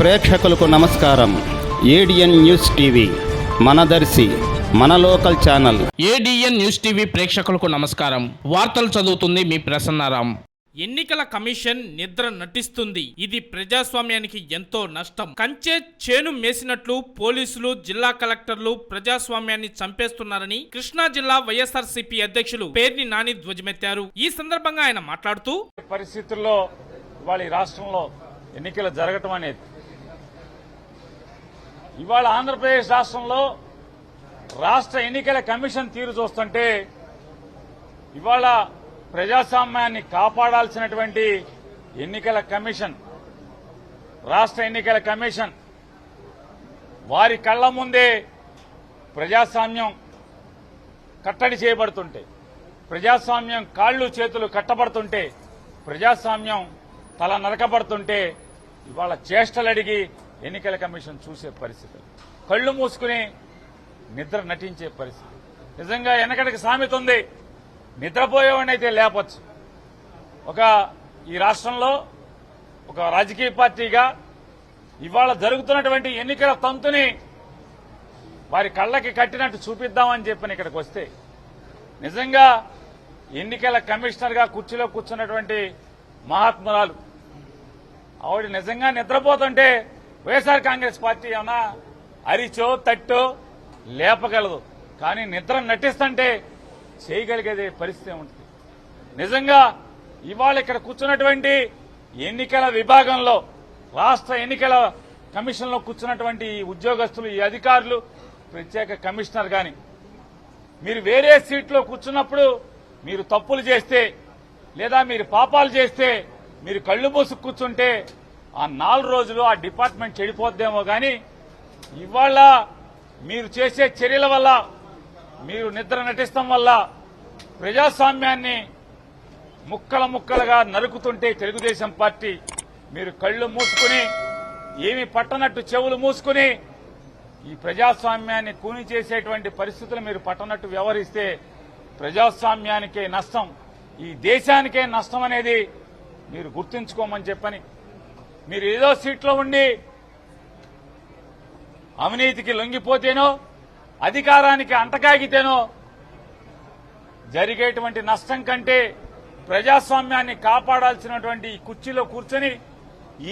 ప్రేక్షకులకు నమస్కారం. ADN news TV మనదర్శి మన local channel. ADN news TV ప్రేక్షకులకు నమస్కారం. వార్తలు చదువుతుంది మీ ప్రసన్నారాం. ఎన్నికల కమిషన్ నిద్ర నటిస్తుంది. ఇది ప్రజాస్వామ్యానికి ఎంతో నష్టం. కంచే చేను మేసినట్లు పోలీసులు, జిల్లా కలెక్టర్లు ప్రజాస్వామ్యాన్ని చంపేస్తున్నారని కృష్ణా జిల్లా వైఎస్ఆర్సీపీ అధ్యక్షులు పేర్ని నాని ధ్వజమెత్తారు. ఈ సందర్భంగా ఆయన మాట్లాడుతూ, పరిస్థితుల్లో ఇవాళ ఈ రాష్ట్రంలో ఎన్నికలు జరగటం అనేది, ఇవాళ ఆంధ్రప్రదేశ్ రాష్ట్రంలో రాష్ట్ర ఎన్నికల కమిషన్ తీరు చూస్తుంటే ఇవాళ ప్రజాస్వామ్యాన్ని కాపాడాల్సినటువంటి ఎన్నికల కమిషన్, రాష్ట్ర ఎన్నికల కమిషన్ వారి కళ్ల ముందే ప్రజాస్వామ్యం కట్టడి చేయబడుతుంటే, ప్రజాస్వామ్యం కాళ్లు చేతులు కట్టబడుతుంటే, ప్రజాస్వామ్యం తల నరకబడుతుంటే ఇవాళ చేష్టలడిగి ఎన్నికల కమిషన్ చూసే పరిస్థితి, కళ్లు మూసుకుని నిద్ర నటించే పరిస్థితి. నిజంగా వెనకటికి సామెత ఉంది, నిద్రపోయేవాడిని అయితే లేపచ్చు. ఈ రాష్ట్రంలో ఒక రాజకీయ పార్టీగా ఇవాళ జరుగుతున్నటువంటి ఎన్నికల తంతుని వారి కళ్ళకి కట్టినట్టు చూపిద్దామని చెప్పని ఇక్కడికి వస్తే, నిజంగా ఎన్నికల కమిషనర్గా కుర్చీలో కూర్చున్నటువంటి మహాత్మురాలు ఆవిడ నిజంగా నిద్రపోతుంటే వైఎస్ఆర్ కాంగ్రెస్ పార్టీ ఏమన్నా అరిచో తట్టో లేపగలదు, కానీ నిద్ర నటిస్తుంటే చేయగలిగేదే పరిస్థితి ఉంటుంది. నిజంగా ఇవాళ ఇక్కడ కూర్చున్నటువంటి ఎన్నికల విభాగంలో, రాష్ట్ర ఎన్నికల కమిషన్లో కూర్చున్నటువంటి ఈ ఉద్యోగస్తులు, ఈ అధికారులు, ప్రత్యేక కమిషనర్ గాని, మీరు వేరే సీట్లో కూర్చున్నప్పుడు మీరు తప్పులు చేస్తే లేదా మీరు పాపాలు చేస్తే మీరు కళ్లు మూసుకు కూర్చుంటే ఆ 4 రోజులు ఆ డిపార్ట్మెంట్ చెడిపోద్దేమో గాని, ఇవాళ మీరు చేసే చర్యల వల్ల, మీరు నిద్ర నటిస్తాం వల్ల ప్రజాస్వామ్యాన్ని ముక్కల ముక్కలుగా నరుకుతుంటే తెలుగుదేశం పార్టీ మీరు కళ్లు మూసుకుని, ఏమి పట్టనట్టు చెవులు మూసుకుని ఈ ప్రజాస్వామ్యాన్ని కూని చేసేటువంటి పరిస్థితులు మీరు పట్టనట్టు వ్యవహరిస్తే ప్రజాస్వామ్యానికే నష్టం, ఈ దేశానికే నష్టం అనేది మీరు గుర్తుంచుకోమని చెప్పని, మీరు ఏదో సీట్లో ఉండి అవినీతికి లొంగిపోతేనో, అధికారానికి అంటకాగితేనో జరిగేటువంటి నష్టం కంటే ప్రజాస్వామ్యాన్ని కాపాడాల్సినటువంటి ఈ కుర్చీలో కూర్చొని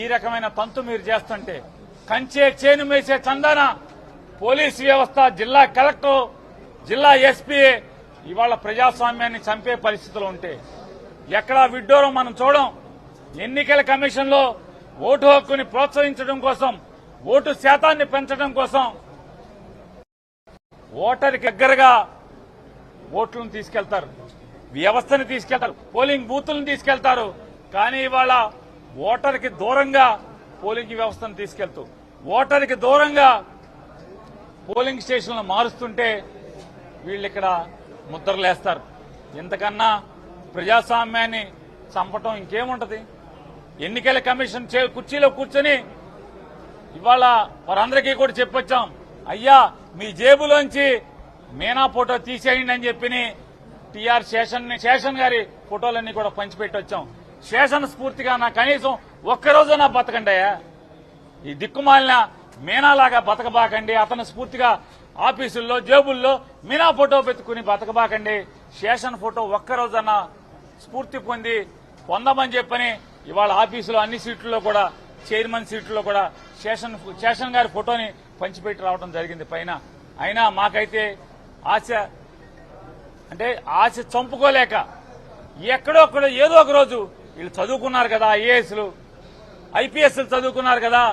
ఈ రకమైన తంతు మీరు చేస్తుంటే, కంచే చేను మేసే చందాన పోలీసు వ్యవస్థ, జిల్లా కలెక్టర్, జిల్లా ఎస్పీ ఇవాళ ప్రజాస్వామ్యాన్ని చంపే పరిస్థితులు ఉంటే ఎక్కడా విడ్డూరం మనం చూడం. ఎన్నికల కమిషన్లో ఓటు హక్కుని ప్రోత్సహించడం కోసం, ఓటు శాతాన్ని పెంచడం కోసం ఓటర్కి దగ్గరగా ఓట్లను తీసుకెళ్తారు, వ్యవస్థను తీసుకెళ్తారు, పోలింగ్ బూతులను తీసుకెళ్తారు. కానీ ఇవాళ ఓటర్కి దూరంగా పోలింగ్ వ్యవస్థను తీసుకెళ్తూ, ఓటర్కి దూరంగా పోలింగ్ స్టేషన్లను మారుస్తుంటే వీళ్ళు ఇక్కడ ముద్రలేస్తారు. ఇంతకన్నా ప్రజాస్వామ్యాన్ని చంపటం ఇంకేముంటది? ఎన్నికల కమిషన్ కుర్చీలో కూర్చొని ఇవాళ వారందరికీ కూడా చెప్పొచ్చాం, అయ్యా మీ జేబులోంచి మీనా ఫోటో తీసేయండి అని చెప్పి టీఆర్ శేషన్ గారి ఫోటోలన్నీ కూడా పంచిపెట్టొచ్చాం. శేషన్ స్ఫూర్తిగా నా కనీసం ఒక్కరోజైనా బతకండియా, ఈ దిక్కుమాలిన మీనాలాగా బతకబాకండి, అతను స్ఫూర్తిగా ఆఫీసుల్లో జేబుల్లో మీనా ఫోటో పెట్టుకుని బతకబాకండి, శేషన్ ఫోటో ఒక్కరోజన్నా స్ఫూర్తి పొందమని చెప్పని ఇవాళ ఆఫీసులో అన్ని సీట్లలో కూడా, చైర్మన్ సీట్లలో కూడా శేషన్ గారి ఫోటోని పంచిపెట్టి రావడం జరిగింది పైన. అయినా మాకైతే ఆశ చంపుకోలేక ఎక్కడో ఏదో ఒక రోజు వీళ్ళు చదువుకున్నారు కదా, ఐఏఎస్లు ఐపీఎస్లు చదువుకున్నారు కదా,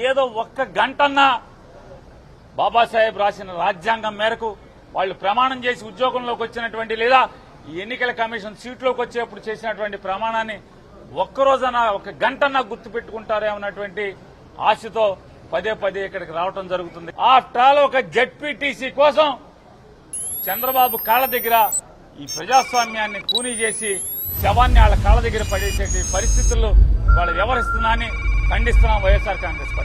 ఏదో ఒక్క గంటన్నా బాబాసాహెబ్ రాసిన రాజ్యాంగం మేరకు వాళ్ళు ప్రమాణం చేసి ఉద్యోగంలోకి వచ్చినటువంటి, లేదా ఈ ఎన్నికల కమిషన్ సీట్లోకి వచ్చేప్పుడు చేసినటువంటి ప్రమాణాన్ని ఒక్కరోజన్నా, ఒక గంటన్నా గుర్తు పెట్టుకుంటారేమన్నటువంటి ఆశతో పదే ఇక్కడికి రావడం జరుగుతుంది. ఆఫ్టర్ ఆల్ ఒక జెడ్పీటీసీ కోసం చంద్రబాబు కాళ్ల దగ్గర ఈ ప్రజాస్వామ్యాన్ని కూనీ చేసి శవాన్ని వాళ్ళ కాళ్ల దగ్గర పడేసే పరిస్థితుల్లో వాళ్ళు వ్యవహరిస్తున్నారని ఖండిస్తున్నాం వైఎస్ఆర్ కాంగ్రెస్ పార్టీ.